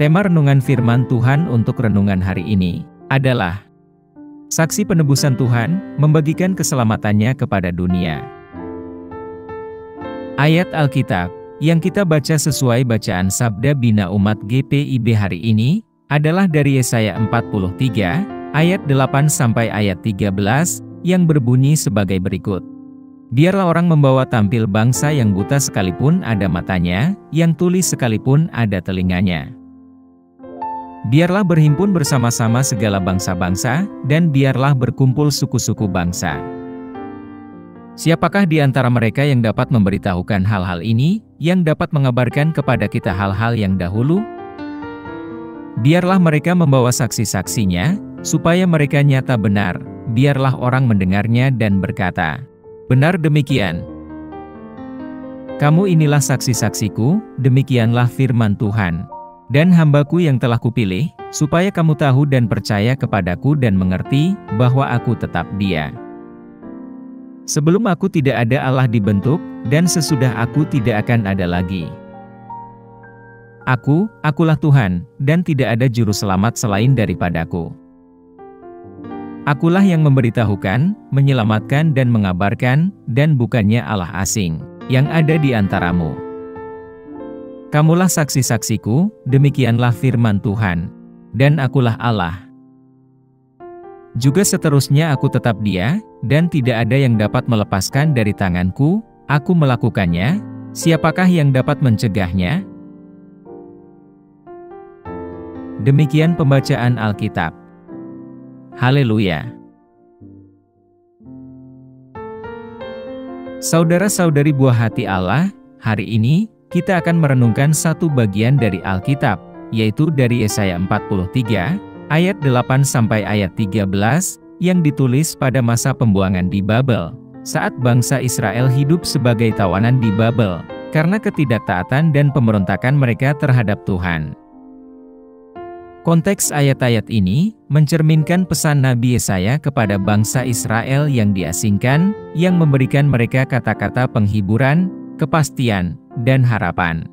Tema renungan firman Tuhan untuk renungan hari ini adalah saksi penebusan Tuhan, membagikan keselamatannya kepada dunia. Ayat Alkitab yang kita baca sesuai bacaan Sabda Bina Umat GPIB hari ini adalah dari Yesaya 43 ayat 8 sampai ayat 13 yang berbunyi sebagai berikut. Biarlah orang membawa tampil bangsa yang buta sekalipun ada matanya, yang tuli sekalipun ada telinganya. Biarlah berhimpun bersama-sama segala bangsa-bangsa, dan biarlah berkumpul suku-suku bangsa. Siapakah di antara mereka yang dapat memberitahukan hal-hal ini, yang dapat mengabarkan kepada kita hal-hal yang dahulu? Biarlah mereka membawa saksi-saksinya, supaya mereka nyata benar, biarlah orang mendengarnya dan berkata, benar demikian. Kamu inilah saksi-saksiku, demikianlah firman Tuhan. Dan hambaku yang telah kupilih, supaya kamu tahu dan percaya kepadaku dan mengerti, bahwa aku tetap Dia. Sebelum aku tidak ada Allah dibentuk, dan sesudah aku tidak akan ada lagi. Akulah Tuhan, dan tidak ada juru selamat selain daripadaku. Akulah yang memberitahukan, menyelamatkan dan mengabarkan, dan bukannya Allah asing, yang ada di antaramu. Kamulah saksi-saksiku, demikianlah firman Tuhan. Dan akulah Allah. Juga seterusnya aku tetap Dia, dan tidak ada yang dapat melepaskan dari tanganku, aku melakukannya, siapakah yang dapat mencegahnya? Demikian pembacaan Alkitab. Haleluya. Saudara-saudari buah hati Allah, hari ini, kita akan merenungkan satu bagian dari Alkitab, yaitu dari Yesaya 43, ayat 8 sampai ayat 13, yang ditulis pada masa pembuangan di Babel, saat bangsa Israel hidup sebagai tawanan di Babel, karena ketidaktaatan dan pemberontakan mereka terhadap Tuhan. Konteks ayat-ayat ini mencerminkan pesan Nabi Yesaya kepada bangsa Israel yang diasingkan, yang memberikan mereka kata-kata penghiburan, kepastian, dan harapan.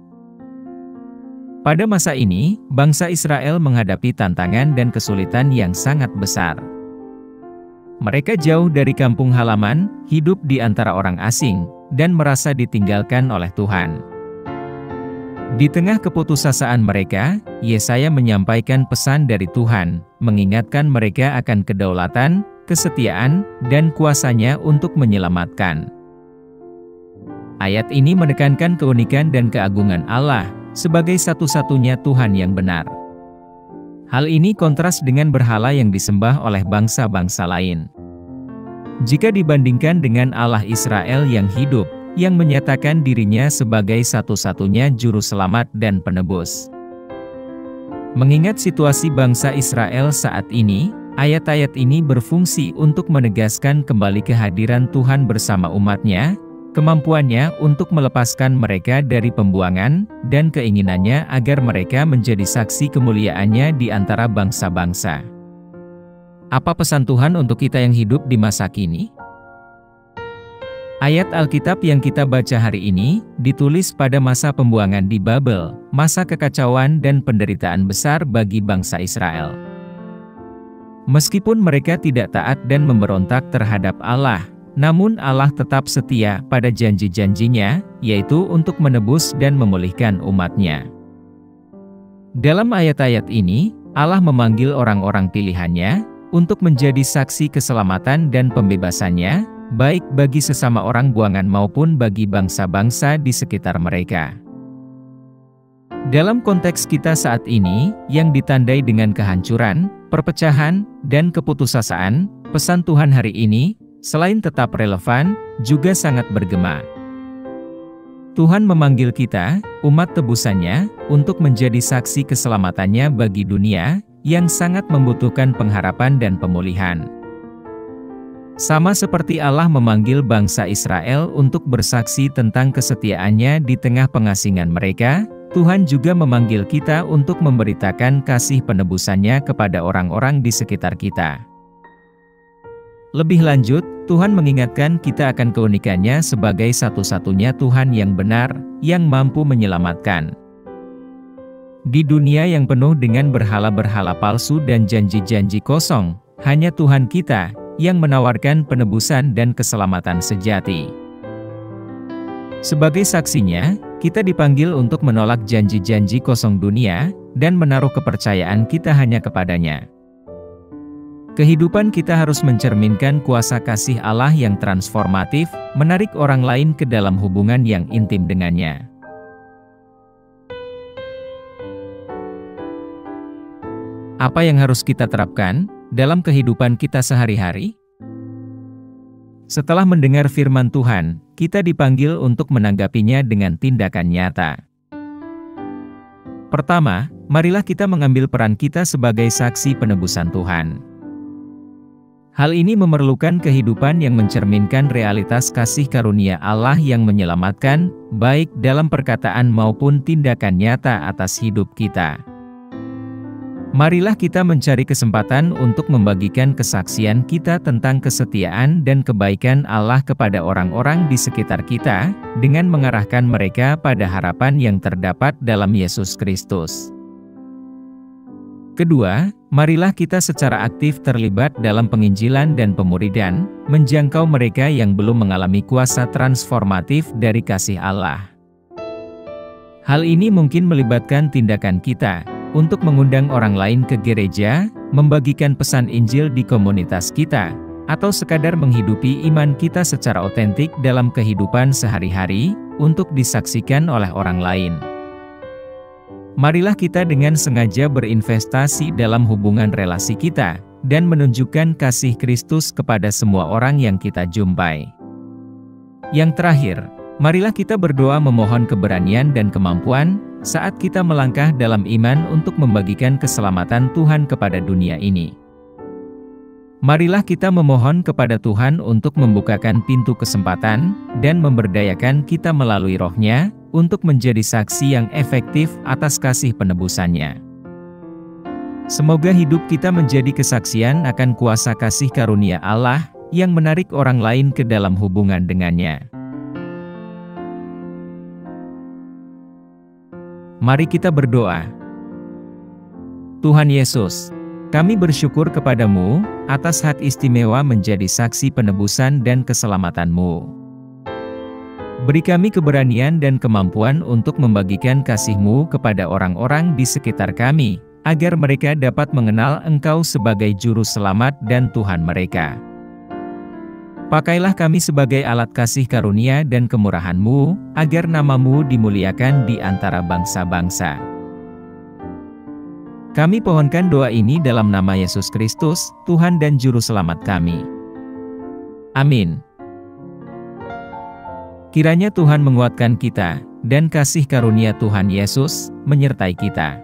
Pada masa ini, bangsa Israel menghadapi tantangan dan kesulitan yang sangat besar. Mereka jauh dari kampung halaman, hidup di antara orang asing, dan merasa ditinggalkan oleh Tuhan. Di tengah keputusasaan mereka, Yesaya menyampaikan pesan dari Tuhan, mengingatkan mereka akan kedaulatan, kesetiaan, dan kuasanya untuk menyelamatkan. Ayat ini menekankan keunikan dan keagungan Allah, sebagai satu-satunya Tuhan yang benar. Hal ini kontras dengan berhala yang disembah oleh bangsa-bangsa lain. Jika dibandingkan dengan Allah Israel yang hidup, yang menyatakan dirinya sebagai satu-satunya juru selamat dan penebus. Mengingat situasi bangsa Israel saat ini, ayat-ayat ini berfungsi untuk menegaskan kembali kehadiran Tuhan bersama umatnya, kemampuannya untuk melepaskan mereka dari pembuangan, dan keinginannya agar mereka menjadi saksi kemuliaannya di antara bangsa-bangsa. Apa pesan Tuhan untuk kita yang hidup di masa kini? Ayat Alkitab yang kita baca hari ini, ditulis pada masa pembuangan di Babel, masa kekacauan dan penderitaan besar bagi bangsa Israel. Meskipun mereka tidak taat dan memberontak terhadap Allah, namun Allah tetap setia pada janji-janjinya, yaitu untuk menebus dan memulihkan umatnya. Dalam ayat-ayat ini, Allah memanggil orang-orang pilihannya, untuk menjadi saksi keselamatan dan pembebasannya, baik bagi sesama orang buangan maupun bagi bangsa-bangsa di sekitar mereka. Dalam konteks kita saat ini, yang ditandai dengan kehancuran, perpecahan, dan keputusasaan, pesan Tuhan hari ini, selain tetap relevan, juga sangat bergema. Tuhan memanggil kita, umat tebusannya, untuk menjadi saksi keselamatannya bagi dunia, yang sangat membutuhkan pengharapan dan pemulihan. Sama seperti Allah memanggil bangsa Israel untuk bersaksi tentang kesetiaannya di tengah pengasingan mereka, Tuhan juga memanggil kita untuk memberitakan kasih penebusannya kepada orang-orang di sekitar kita. Lebih lanjut, Tuhan mengingatkan kita akan keunikannya sebagai satu-satunya Tuhan yang benar, yang mampu menyelamatkan. Di dunia yang penuh dengan berhala-berhala palsu dan janji-janji kosong, hanya Tuhan kita yang menawarkan penebusan dan keselamatan sejati. Sebagai saksinya, kita dipanggil untuk menolak janji-janji kosong dunia dan menaruh kepercayaan kita hanya kepadanya. Kehidupan kita harus mencerminkan kuasa kasih Allah yang transformatif, menarik orang lain ke dalam hubungan yang intim dengannya. Apa yang harus kita terapkan dalam kehidupan kita sehari-hari? Setelah mendengar firman Tuhan, kita dipanggil untuk menanggapinya dengan tindakan nyata. Pertama, marilah kita mengambil peran kita sebagai saksi penebusan Tuhan. Hal ini memerlukan kehidupan yang mencerminkan realitas kasih karunia Allah yang menyelamatkan, baik dalam perkataan maupun tindakan nyata atas hidup kita. Marilah kita mencari kesempatan untuk membagikan kesaksian kita tentang kesetiaan dan kebaikan Allah kepada orang-orang di sekitar kita, dengan mengarahkan mereka pada harapan yang terdapat dalam Yesus Kristus. Kedua, marilah kita secara aktif terlibat dalam penginjilan dan pemuridan, menjangkau mereka yang belum mengalami kuasa transformatif dari kasih Allah. Hal ini mungkin melibatkan tindakan kita untuk mengundang orang lain ke gereja, membagikan pesan Injil di komunitas kita, atau sekadar menghidupi iman kita secara otentik dalam kehidupan sehari-hari, untuk disaksikan oleh orang lain. Marilah kita dengan sengaja berinvestasi dalam hubungan relasi kita, dan menunjukkan kasih Kristus kepada semua orang yang kita jumpai. Yang terakhir, marilah kita berdoa memohon keberanian dan kemampuan, saat kita melangkah dalam iman untuk membagikan keselamatan Tuhan kepada dunia ini. Marilah kita memohon kepada Tuhan untuk membukakan pintu kesempatan, dan memberdayakan kita melalui Roh-Nya, untuk menjadi saksi yang efektif atas kasih penebusannya. Semoga hidup kita menjadi kesaksian akan kuasa kasih karunia Allah, yang menarik orang lain ke dalam hubungan dengannya. Mari kita berdoa. Tuhan Yesus, kami bersyukur kepadamu atas hak istimewa menjadi saksi penebusan dan keselamatan-Mu. Beri kami keberanian dan kemampuan untuk membagikan kasih-Mu kepada orang-orang di sekitar kami, agar mereka dapat mengenal Engkau sebagai Juru Selamat dan Tuhan mereka. Pakailah kami sebagai alat kasih karunia dan kemurahan-Mu, agar nama-Mu dimuliakan di antara bangsa-bangsa. Kami pohonkan doa ini dalam nama Yesus Kristus, Tuhan dan Juru Selamat kami. Amin. Kiranya Tuhan menguatkan kita, dan kasih karunia Tuhan Yesus menyertai kita.